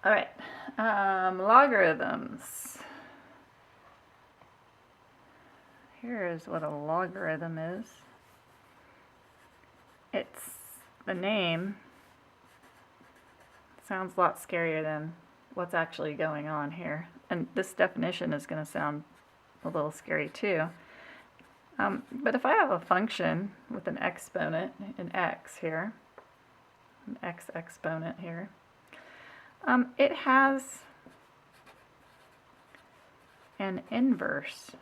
All right, logarithms. Here's what a logarithm is. It's the name. Sounds a lot scarier than what's actually going on here. And this definition is going to sound a little scary too. But if I have a function with an exponent, an x here, an x exponent here, it has an inverse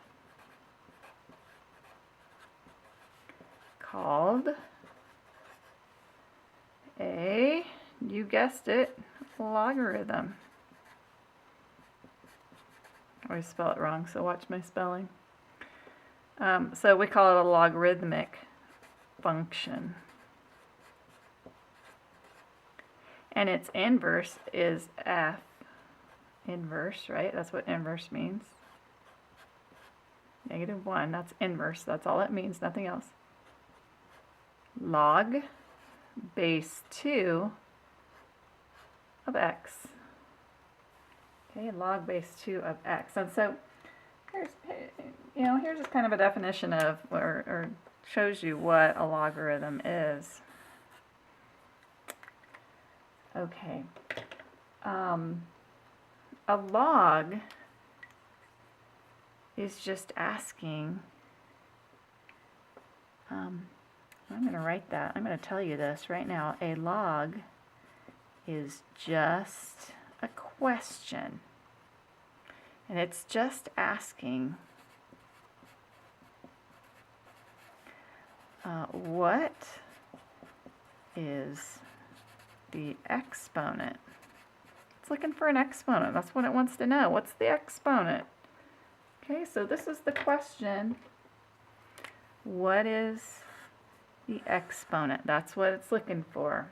called a, you guessed it, logarithm. I always spell it wrong, so watch my spelling. So we call it a logarithmic function. And its inverse is f. Inverse, right? That's what inverse means. -1, that's inverse. That's all it means, nothing else. Log base 2 of x. Okay, log base 2 of x. And so here's just kind of a definition of, or shows you what a logarithm is. Okay. A log is just asking, I'm going to write that. I'm going to tell you this right now. A log is just a question. And it's just asking, what is the exponent? It's looking for an exponent. That's what it wants to know. What's the exponent? Okay, so this is the question. What is the exponent? That's what it's looking for.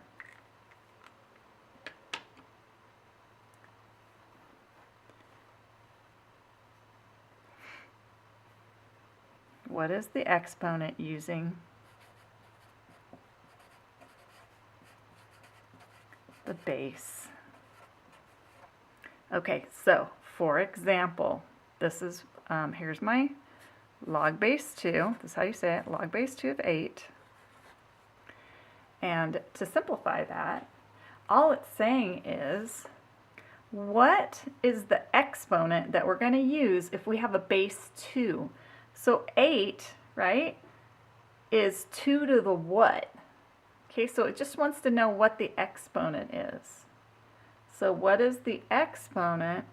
What is the exponent using the base? Okay, so for example, this is, here's my log base 2. This is how you say it, log base 2 of 8. And to simplify that, all it's saying is, what is the exponent that we're going to use if we have a base 2? So 8, right, is 2 to the what? Okay, so it just wants to know what the exponent is. So what is the exponent?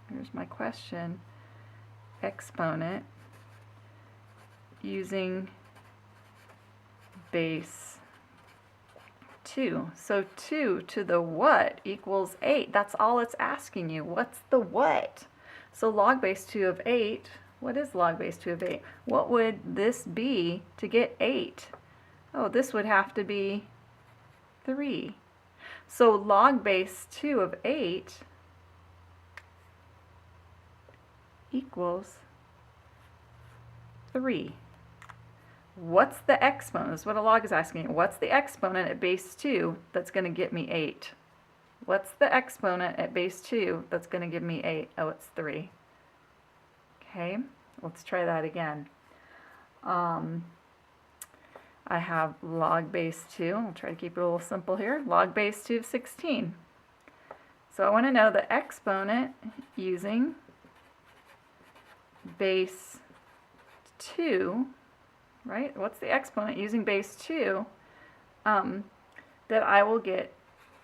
Here's my question. Exponent using base 2. So 2 to the what equals 8. That's all it's asking you. What's the what? So log base 2 of 8. What is log base 2 of 8? What would this be to get 8? Oh, this would have to be 3. So log base 2 of 8 equals 3. What's the exponent? That's what a log is asking. What's the exponent at base 2 that's going to get me 8? What's the exponent at base 2 that's going to give me 8? Oh, it's 3. Okay, let's try that again. I have log base 2. I'll try to keep it a little simple here. Log base 2 of 16. So I want to know the exponent using base 2, right? What's the exponent using base 2 that I will get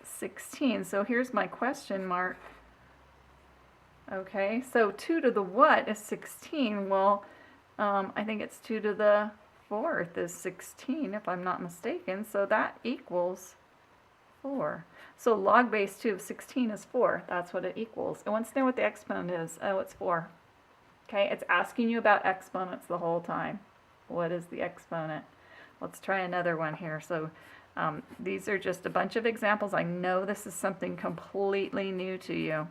16? So here's my question mark. Okay, so 2 to the what is 16? Well, I think it's 2 to the 4th is 16, if I'm not mistaken. So that equals 4. So log base 2 of 16 is 4. That's what it equals. It wants to know what the exponent is. Oh, it's 4. Okay, it's asking you about exponents the whole time. What is the exponent? Let's try another one here. So these are just a bunch of examples. I know this is something completely new to you.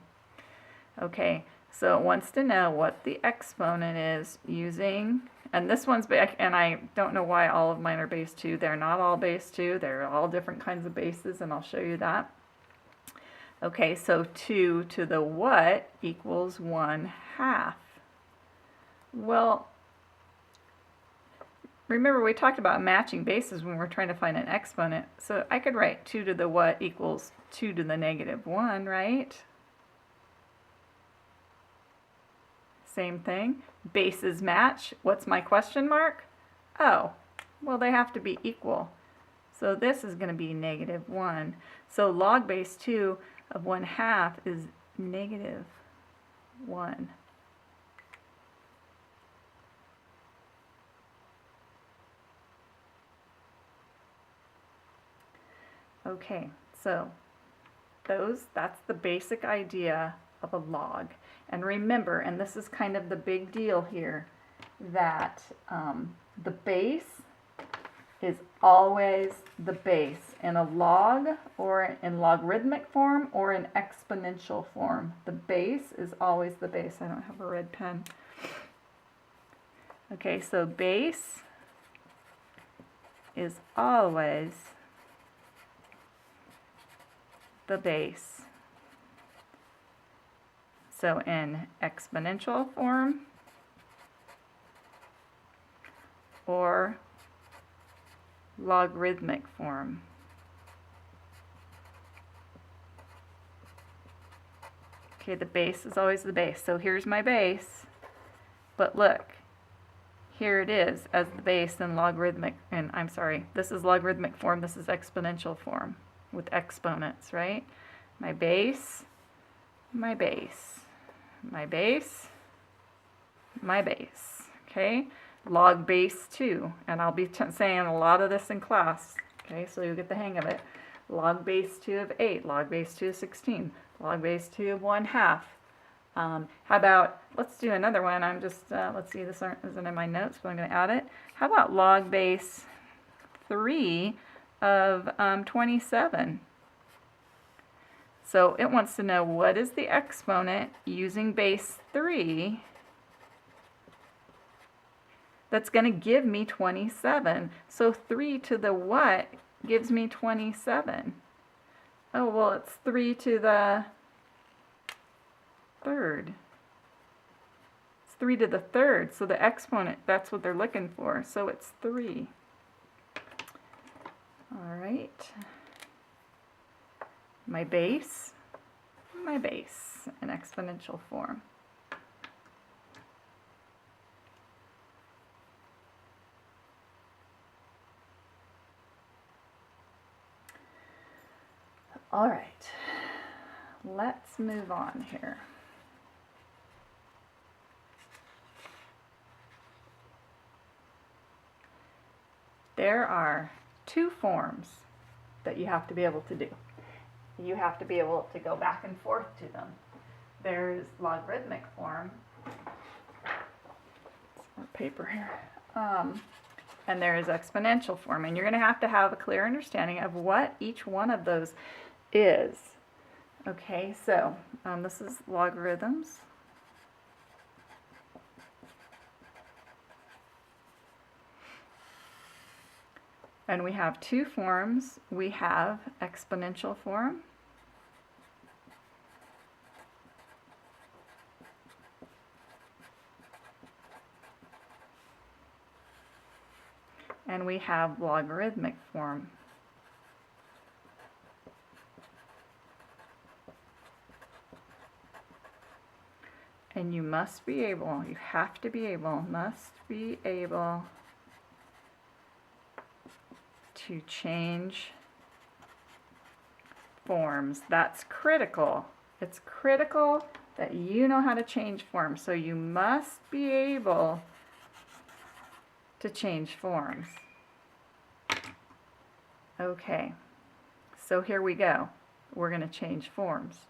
Okay, so it wants to know what the exponent is using, and this one's, and I don't know why all of mine are base 2. They're not all base 2. They're all different kinds of bases, and I'll show you that. Okay, so 2 to the what equals 1/2. Well, remember we talked about matching bases when we're trying to find an exponent. So I could write 2 to the what equals 2 to the -1, right? Same thing. Bases match. What's my question mark? Oh, well, they have to be equal. So this is going to be -1. So log base 2 of 1/2 is -1. Okay, so that's the basic idea of a log. And remember, and this is kind of the big deal here, that the base is always the base in a log or in logarithmic form or in exponential form. The base is always the base. I don't have a red pen. Okay, so base is always the base. So in exponential form or logarithmic form. Okay, the base is always the base. So here's my base, but look, here it is as the base in logarithmic, and I'm sorry, this is logarithmic form, this is exponential form with exponents, right? My base, my base, my base, my base, okay? Log base 2, and I'll be saying a lot of this in class, okay, so you'll get the hang of it. Log base 2 of 8, log base 2 of 16, log base 2 of 1/2. How about, let's do another one. I'm just, let's see, this isn't in my notes, but I'm going to add it. How about log base 3 of 27? So it wants to know what is the exponent using base 3 that's going to give me 27. So 3 to the what gives me 27? Oh, well, it's 3 to the third. It's 3 to the third. So the exponent, that's what they're looking for. So it's 3. All right. My base in exponential form. All right, let's move on here. There are 2 forms that you have to be able to do. You have to be able to go back and forth to them. There's logarithmic form. Some more paper here. And there is exponential form. And you're going to have a clear understanding of what each one of those is. Okay, so this is logarithms. And we have 2 forms. We have exponential form and we have logarithmic form. And you must be able, you have to be able, must be able to change forms. That's critical. It's critical that you know how to change forms. So you must be able to change forms. Okay, so here we go. We're going to change forms.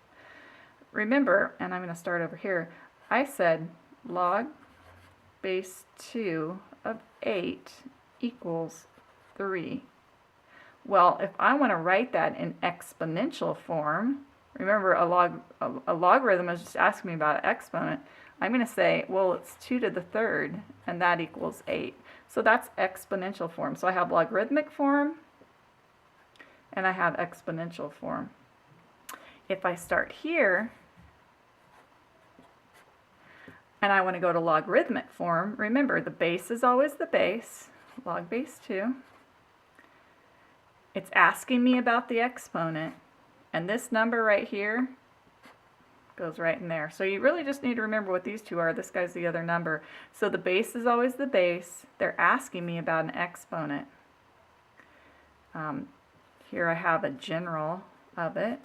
Remember, and I'm going to start over here, I said log base 2 of 8 equals 3. Well, if I want to write that in exponential form, remember a logarithm is just asking me about an exponent, I'm going to say, well, it's 2 to the third, and that equals 8. So that's exponential form. So I have logarithmic form, and I have exponential form. if I start here and I want to go to logarithmic form, remember the base is always the base, log base 2. It's asking me about the exponent, and this number right here goes right in there. So you really just need to remember what these two are. This guy's the other number. So the base is always the base. They're asking me about an exponent. Here I have a general of it.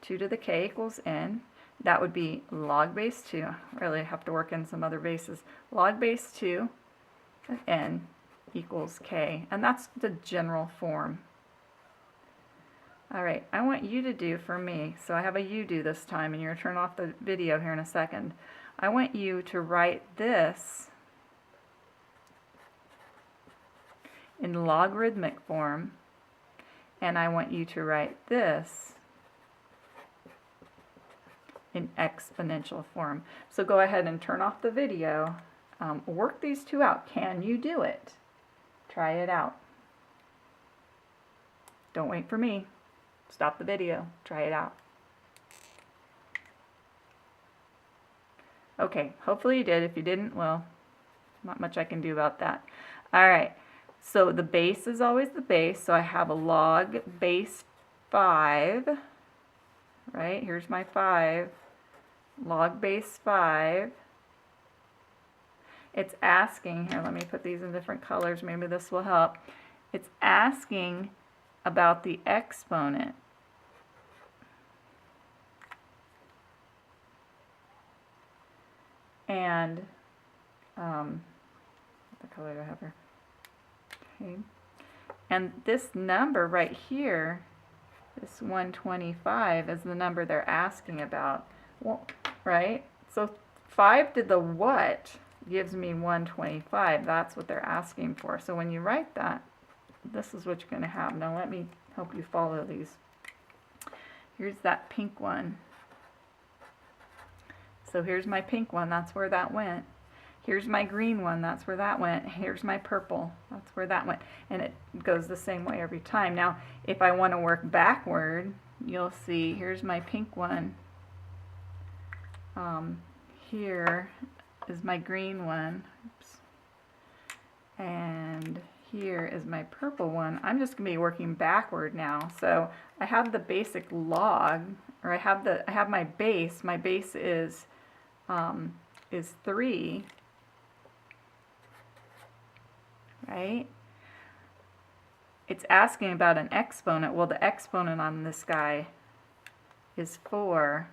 2 to the k equals n. That would be log base 2. Really have to work in some other bases. Log base 2 of n equals k. And that's the general form. Alright, I want you to do for me, so I have a you do this time, and you're going to turn off the video here in a second. I want you to write this in logarithmic form, and I want you to write this in exponential form. So go ahead and turn off the video. Work these two out. Can you do it? Try it out. Don't wait for me. Stop the video. Try it out. Okay, hopefully you did. If you didn't, well, not much I can do about that. Alright, so the base is always the base, so I have a log base 5. Right, here's my 5. Log base 5. It's asking, here let me put these in different colors, maybe this will help. It's asking about the exponent. And what color do I have here? Okay. And this number right here, this 125, is the number they're asking about. Well, right? So 5 to the what gives me 125. That's what they're asking for. So when you write that, this is what you're going to have. Now let me help you follow these. Here's that pink one. So here's my pink one, that's where that went. Here's my green one, that's where that went. Here's my purple, that's where that went. And it goes the same way every time. Now, if I want to work backward, you'll see here's my pink one. Here is my green one. Oops. And here is my purple one. I'm just going to be working backward now. So I have the basic log, or I have my base. My base is 3, right? It's asking about an exponent. Well, the exponent on this guy is 4,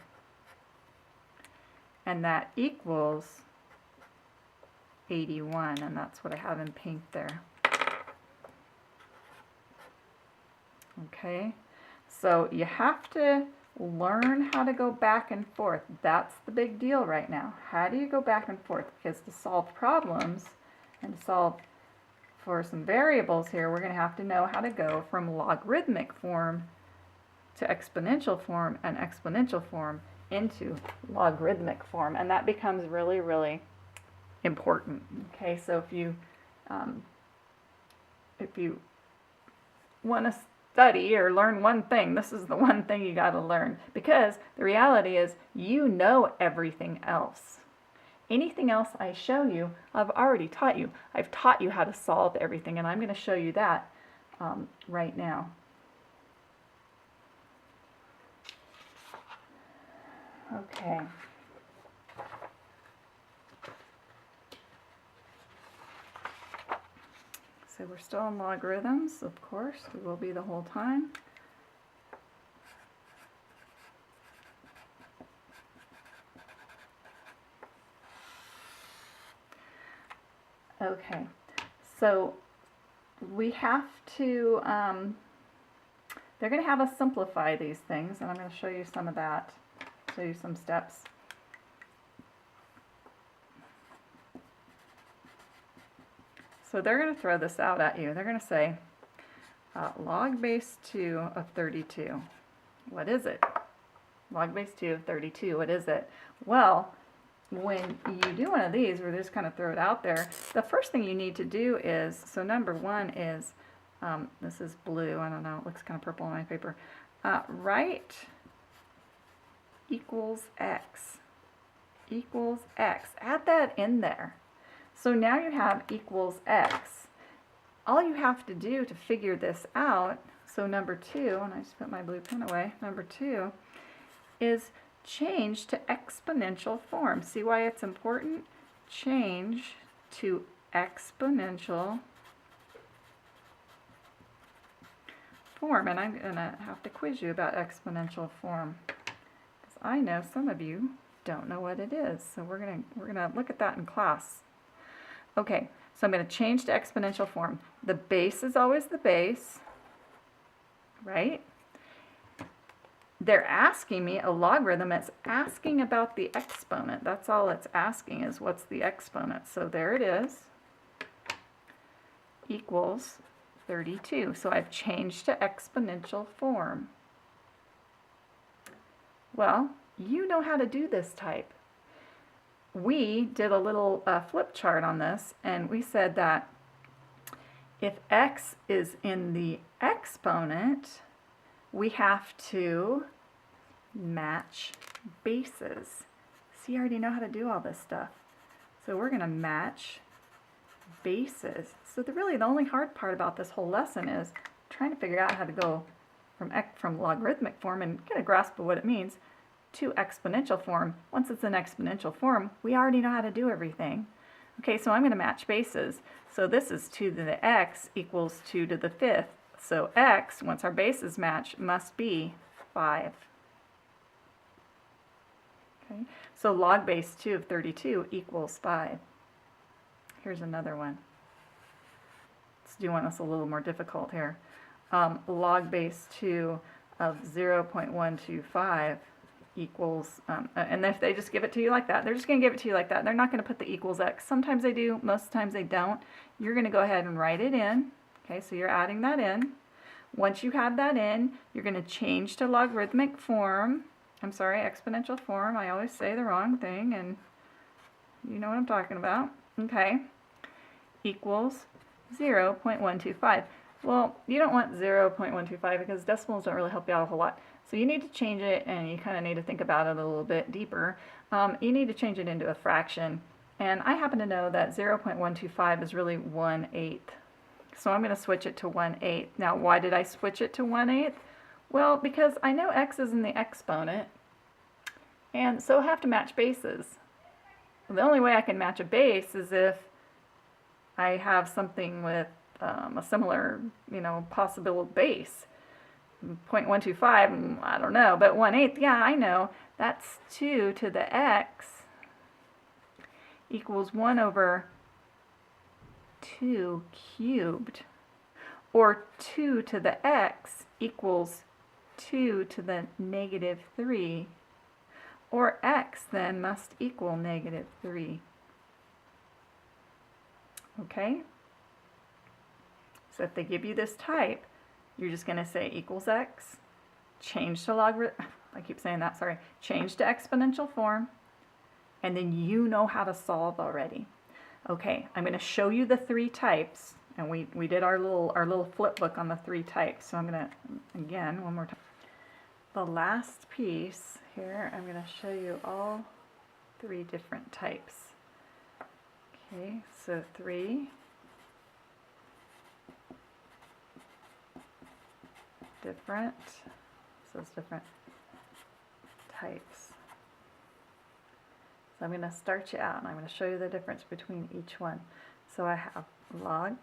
and that equals 81, and that's what I have in pink there. Okay, so you have to learn how to go back and forth. That's the big deal right now. How do you go back and forth? Because to solve problems and to solve for some variables here, we're going to have to know how to go from logarithmic form to exponential form and exponential form into logarithmic form. And that becomes really, really important. Okay, so if you want to study or learn one thing, this is the one thing you got to learn, because the reality is you know everything else. Anything else I show you, I've already taught you. I've taught you how to solve everything, and I'm going to show you that right now. Okay. So we're still in logarithms, of course. We will be the whole time. Okay, so we have to, they're going to have us simplify these things, and I'm going to show you some of that, show you some steps. So they're going to throw this out at you. They're going to say, log base 2 of 32. What is it? Log base 2 of 32, what is it? Well, when you do one of these, where they just kind of throw it out there, the first thing you need to do is, so number one is, this is blue, I don't know, it looks kind of purple on my paper. Write equals x equals x. Add that in there. So now you have equals x. All you have to do to figure this out, so number 2, and I just put my blue pen away, number 2 is change to exponential form. See why it's important? Change to exponential form. And I'm going to have to quiz you about exponential form, because I know some of you don't know what it is. So we're going to look at that in class. Okay, so I'm going to change to exponential form. The base is always the base, right? They're asking me a logarithm. It's asking about the exponent. That's all it's asking, is what's the exponent. So there it is, equals 32. So I've changed to exponential form. Well, you know how to do this type. We did a little flip chart on this, and we said that if x is in the exponent, we have to match bases. See, you already know how to do all this stuff. So we're going to match bases. So really the only hard part about this whole lesson is trying to figure out how to go from logarithmic form and get a grasp of what it means to exponential form. Once it's in exponential form, we already know how to do everything. Okay, so I'm going to match bases. So this is 2 to the x equals 2 to the 5th. So x, once our bases match, must be 5. Okay, so log base 2 of 32 equals 5. Here's another one. Let's do one that's a little more difficult here. Log base 2 of 0.125 equals, and if they just give it to you like that, they're just going to give it to you like that. They're not going to put the equals x. Sometimes they do, most times they don't. You're going to go ahead and write it in. Okay, so you're adding that in. Once you have that in, you're going to change to logarithmic form. I'm sorry, exponential form. I always say the wrong thing, and you know what I'm talking about. Okay, equals 0.125. Well, you don't want 0.125 because decimals don't really help you out a whole lot. So you need to change it, and you kind of need to think about it a little bit deeper. You need to change it into a fraction. And I happen to know that 0.125 is really 1/8. So I'm going to switch it to 1/8. Now, why did I switch it to 1/8? Well, because I know x is in the exponent, and so I have to match bases. The only way I can match a base is if I have something with a similar, possible base. 0.125, I don't know, but 1/8, yeah, I know. That's 2 to the x equals 1 over 2 cubed. Or 2 to the x equals 2 to the -3. Or x then must equal -3. Okay? So if they give you this type, you're just going to say equals x, change to logarithm, I keep saying that, sorry, change to exponential form, and then you know how to solve already. Okay, I'm going to show you the 3 types, and we did our little flip book on the 3 types, so I'm going to, again, one more time. The last piece here, I'm going to show you all 3 different types. Okay, so 3 different, so it's different types. So I'm going to start you out, and I'm going to show you the difference between each one. So I have log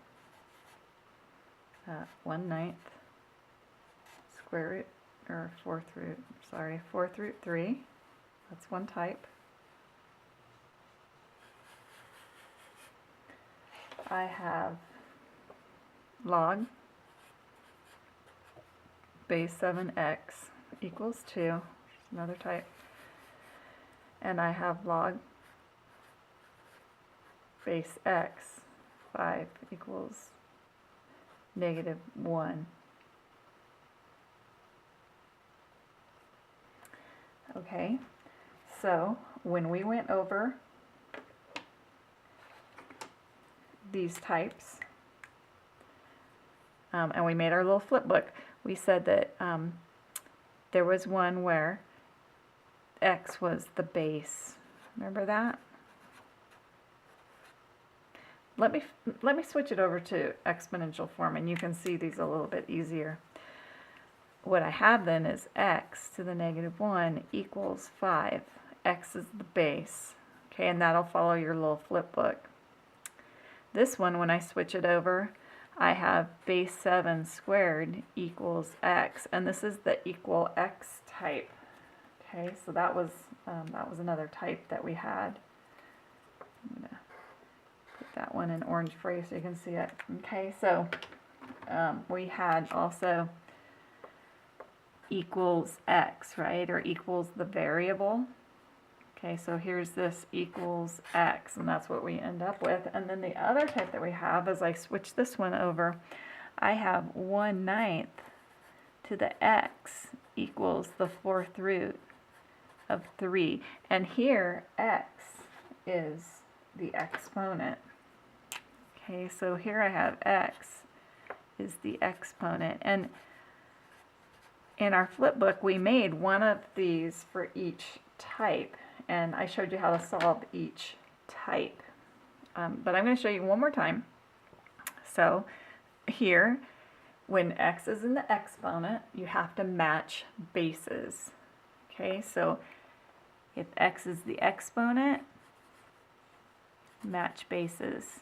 1/9 square root, or 4th root 3. That's one type. I have log base 7x equals 2, another type. And I have log base x 5 equals -1. Okay, so when we went over these types, and we made our little flip book, we said that there was one where x was the base. Remember that? Let me switch it over to exponential form, and you can see these a little bit easier. What I have then is x to the negative 1 equals 5. X is the base. Okay, and that'll follow your little flip book. This one, when I switch it over, I have base 7 squared equals x, and this is the equal x type. Okay, so that was another type that we had. I'm gonna put that one in orange for you so you can see it. Okay, so we had also equals x, right, or equals the variable. Okay, so here's this equals x, and that's what we end up with. And then the other type that we have, as I switch this one over, I have 1/9 to the x equals the 4th root of 3. And here, x is the exponent. Okay, so here I have x is the exponent. And in our flip book, we made one of these for each type. And I showed you how to solve each type. But I'm going to show you one more time. So here, when x is in the exponent, you have to match bases. Okay, so if x is the exponent, match bases.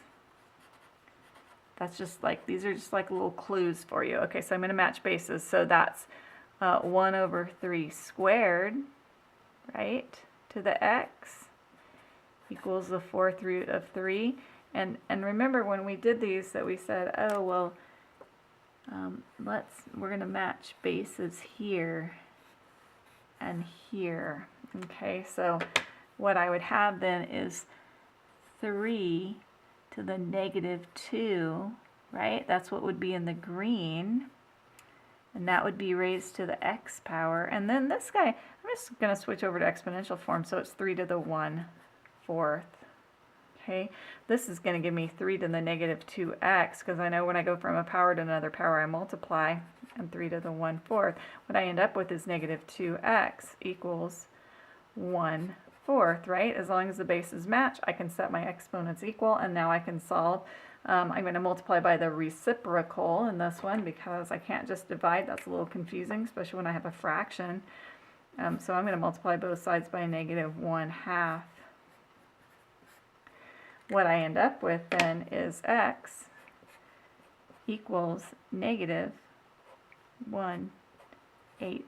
That's just like, these are just like little clues for you. Okay, so I'm going to match bases. So that's 1/3 squared, right, to the x equals the 4th root of 3. And remember when we did these that we said, oh, well, we're going to match bases here and here. Okay, so what I would have then is 3 to the negative 2, right? That's what would be in the green. And that would be raised to the x power. And then this guy, I'm just going to switch over to exponential form, so it's 3 to the 1/4. Okay, this is going to give me 3 to the negative 2x, because I know when I go from a power to another power, I multiply, and 3 to the 1/4. What I end up with is negative 2x equals 1/4, right? As long as the bases match, I can set my exponents equal, and now I can solve. I'm going to multiply by the reciprocal in this one because I can't just divide. That's a little confusing, especially when I have a fraction. So I'm going to multiply both sides by negative 1/2. What I end up with then is x equals negative 1/8.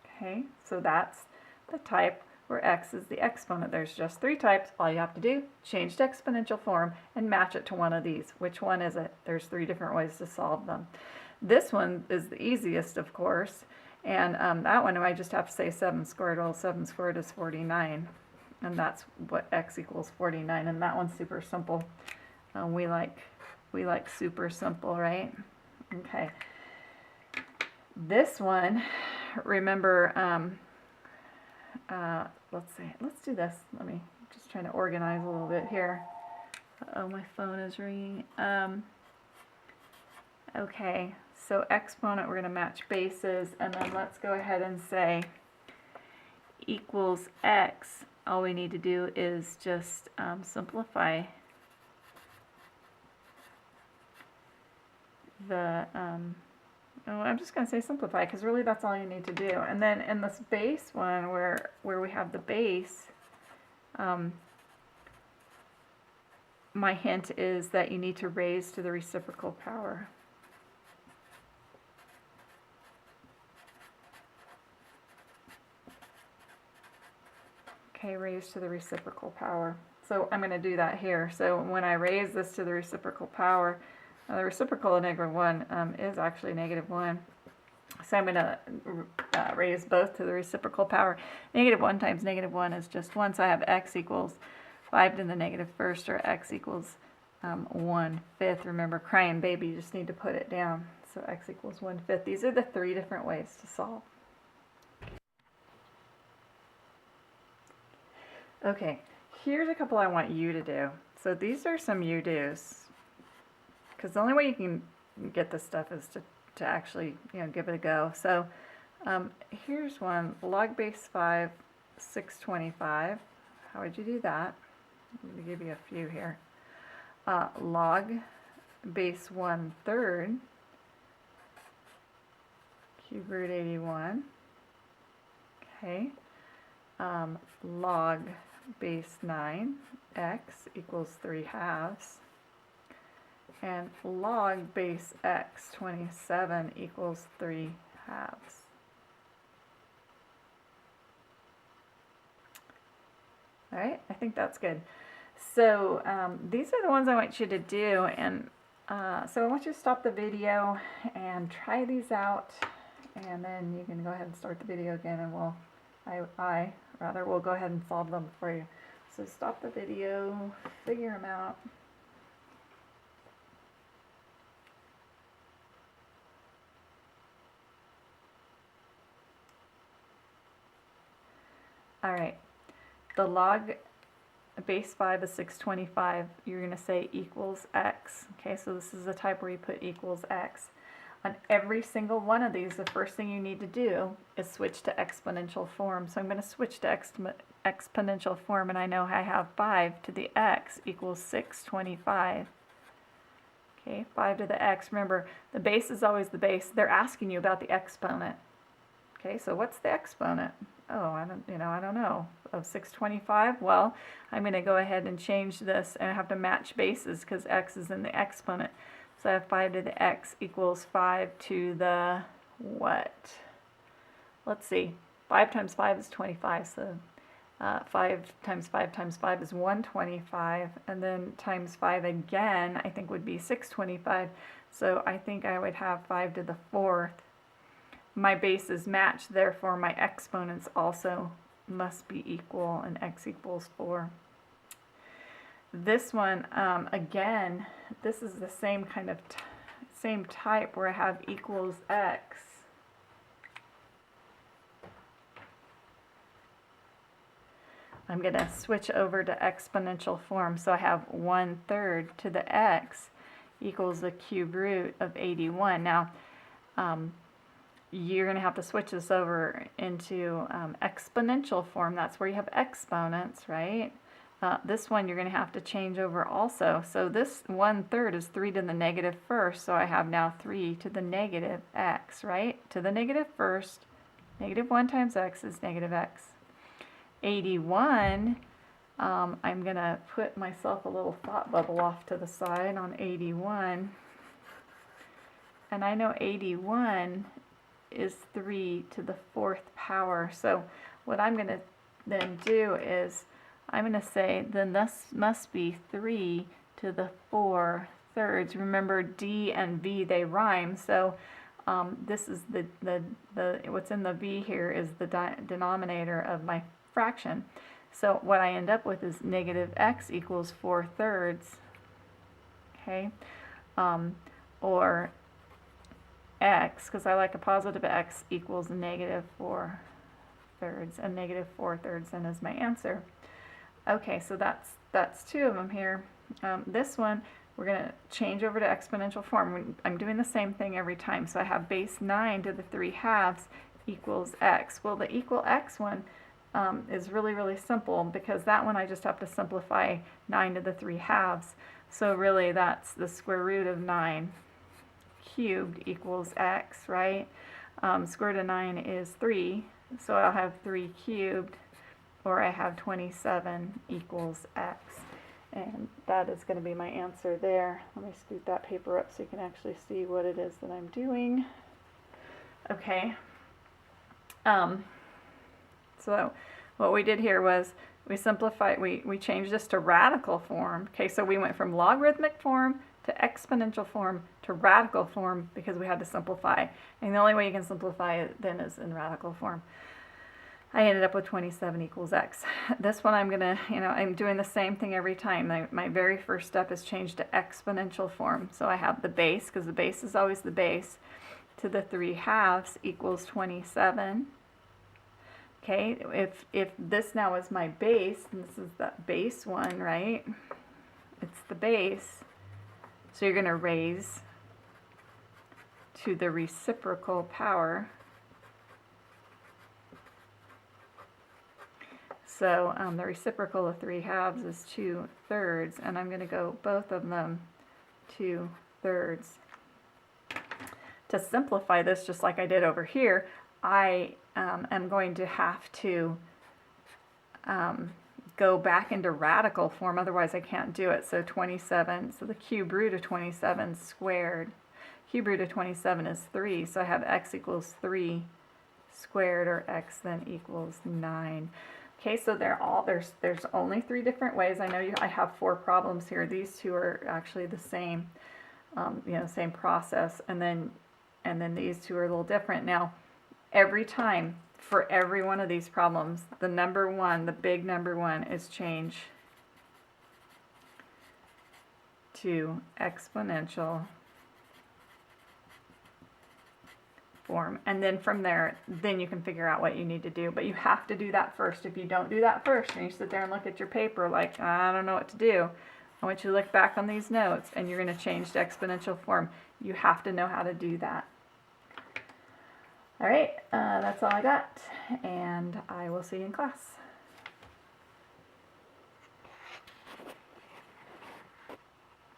Okay, so that's the type where x is the exponent. There's just 3 types. All you have to do, change to exponential form and match it to one of these. Which one is it? There's 3 different ways to solve them. This one is the easiest, of course, and that one I just have to say 7 squared. Well, 7 squared is 49, and that's what x equals 49, and that one's super simple. We like super simple, right? Okay. This one, remember, let's do this. Let me just trying to organize a little bit here. Oh, my phone is ringing. Okay, so exponent, we're going to match bases, and then let's go ahead and say equals x. All we need to do is just simplify the I'm just going to say simplify, because really that's all you need to do. And then in this base one, where we have the base, my hint is that you need to raise to the reciprocal power. Okay, raise to the reciprocal power. So I'm going to do that here. So when I raise this to the reciprocal power, the reciprocal of -1 is actually -1. So I'm going to raise both to the reciprocal power. -1 times -1 is just 1. So I have x equals 5 to the -1st, or x equals 1/5. Remember, crying baby, you just need to put it down. So x equals 1/5. These are the 3 different ways to solve. Okay, here's a couple I want you to do. So these are some you-dos. Because the only way you can get this stuff is to actually, give it a go. So Here's one, log base 5, 625. How would you do that? Let me give you a few here. Log base 1/3, cube root 81. Okay. Log base 9, x equals 3/2. And log base x 27 equals 3/2. All right, I think that's good. So these are the ones I want you to do, and so I want you to stop the video and try these out, and then you can go ahead and start the video again, and we'll go ahead and solve them for you. So stop the video, figure them out. All right, the log base 5 is 625. You're going to say equals x. Okay, so this is the type where you put equals x. On every single one of these, the first thing you need to do is switch to exponential form. So I'm going to switch to exponential form, and I know I have 5 to the x equals 625. Okay, 5 to the x. Remember, the base is always the base. They're asking you about the exponent. Okay, so what's the exponent? Oh, I don't know. Of 625? Well, I'm going to go ahead and change this, and I have to match bases because x is in the exponent. So I have 5 to the x equals 5 to the what? Let's see. 5 times 5 is 25, so 5 times 5 times 5 is 125, and then times 5 again I think would be 625. So I think I would have 5 to the 4th. My bases match, therefore my exponents also must be equal, and x equals 4. This one, again, this is the same kind of same type where I have equals x. I'm going to switch over to exponential form. So I have 1/3 to the x equals the cube root of 81. Now, you're going to have to switch this over into exponential form. That's where you have exponents, right? This one you're going to have to change over also. So this 1/3 is 3 to the negative first. So I have now 3 to the negative x, right? To the negative first, negative 1 times x is negative x. 81, I'm going to put myself a little thought bubble off to the side on 81. And I know 81 is 3 to the 4th power. So what I'm going to then do is I'm going to say then this must be 3 to the 4/3. Remember, D and V, they rhyme. So this is the what's in the V here is the denominator of my fraction. So what I end up with is negative x equals 4/3. Okay, or x, because I like a positive x, equals negative 4/3, and negative 4/3 then is my answer. Okay, so that's 2 of them here. This one we're going to change over to exponential form. I'm doing the same thing every time. So I have base 9 to the 3/2 equals x. Well, the equal x one is really simple, because that one I just have to simplify 9 to the 3/2. So really that's the square root of 9 cubed equals x, right? Square root of 9 is 3, so I'll have 3 cubed, or I have 27 equals x. And that is going to be my answer there. Let me scoot that paper up so you can actually see what it is that I'm doing. Okay. So what we did here was we simplified, we changed this to radical form. Okay, so we went from logarithmic form to exponential form to radical form because we had to simplify. And the only way you can simplify it then is in radical form. I ended up with 27 equals x. This one I'm gonna, I'm doing the same thing every time. My very first step is change to exponential form. So I have the base, because the base is always the base, to the 3/2 equals 27. Okay, if this now is my base, and this is that base one, right? It's the base. So you're going to raise to the reciprocal power So the reciprocal of 3/2 is 2/3, and I'm going to go both of them 2/3. To simplify this, just like I did over here, I am going to have to go back into radical form, otherwise I can't do it. So 27, so the cube root of 27 squared. Cube root of 27 is 3, so I have x equals 3 squared, or x then equals 9. Okay, so there's only 3 different ways. I know I have 4 problems here. These two are actually the same, same process, and then these two are a little different. Now, every time, for every one of these problems, the number 1, the big number 1, is changed to exponential form, and then from there, then you can figure out what you need to do. But you have to do that first. If you don't do that first, and you sit there and look at your paper like, I don't know what to do, I want you to look back on these notes, and you're going to change to exponential form. You have to know how to do that. All right, that's all I got, and I will see you in class.